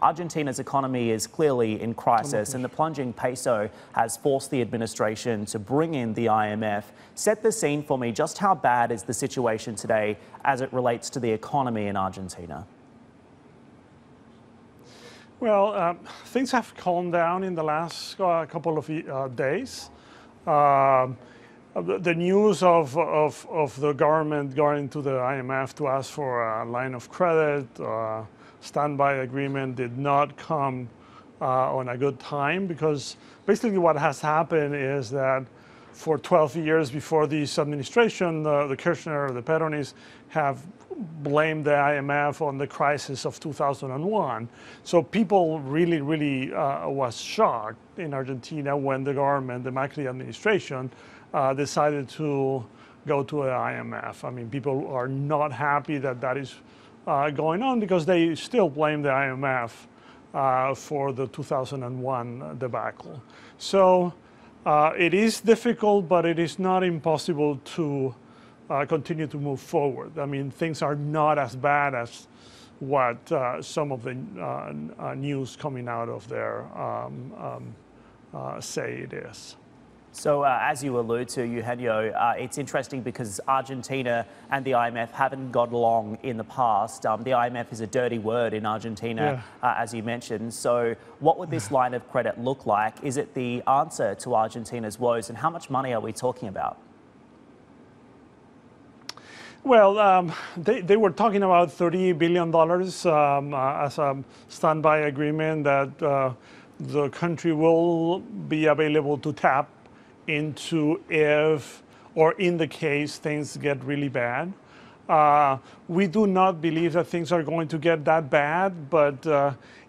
Argentina's economy is clearly in crisis, and the plunging peso has forced the administration to bring in the IMF. Set the scene for me. Just how bad is the situation today as it relates to the economy in Argentina? Well, things have calmed down in the last couple of days. The news of the government going to the IMF to ask for a line of credit, standby agreement did not come on a good time, because basically what has happened is that for 12 years before this administration, the Kirchner, the Peronists, have blamed the IMF on the crisis of 2001. So people really was shocked in Argentina when the government, the Macri administration, decided to go to the IMF. I mean, people are not happy that that is going on, because they still blame the IMF for the 2001 debacle. So it is difficult, but it is not impossible to continue to move forward. I mean, things are not as bad as what some of the news coming out of there say it is. So as you allude to, Eugenio, it's interesting because Argentina and the IMF haven't got along in the past. The IMF is a dirty word in Argentina, as you mentioned. So what would this line of credit look like? Is it the answer to Argentina's woes, and how much money are we talking about? Well, they were talking about $30 billion as a standby agreement that the country will be available to tap into if, or in the case things get really bad. We do not believe that things are going to get that bad, but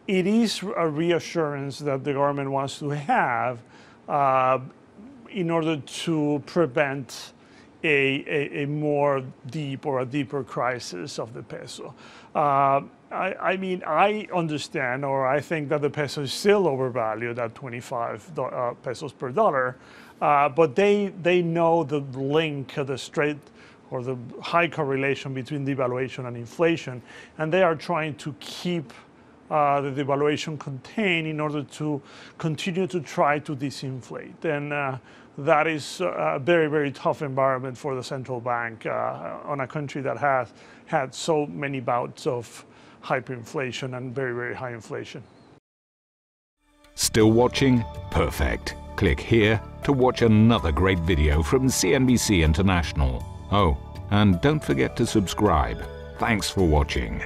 it is a reassurance that the government wants to have in order to prevent a more deep or a deeper crisis of the peso. I mean, I understand, or I think that the peso is still overvalued at 25 pesos per dollar, but they know the link, the straight or the high correlation between devaluation and inflation, and they are trying to keep the devaluation contained in order to continue to try to disinflate. And that is a very tough environment for the central bank on a country that has had so many bouts of hyperinflation and very high inflation. Still watching? Perfect. Click here to watch another great video from CNBC International. Oh, and don't forget to subscribe. Thanks for watching.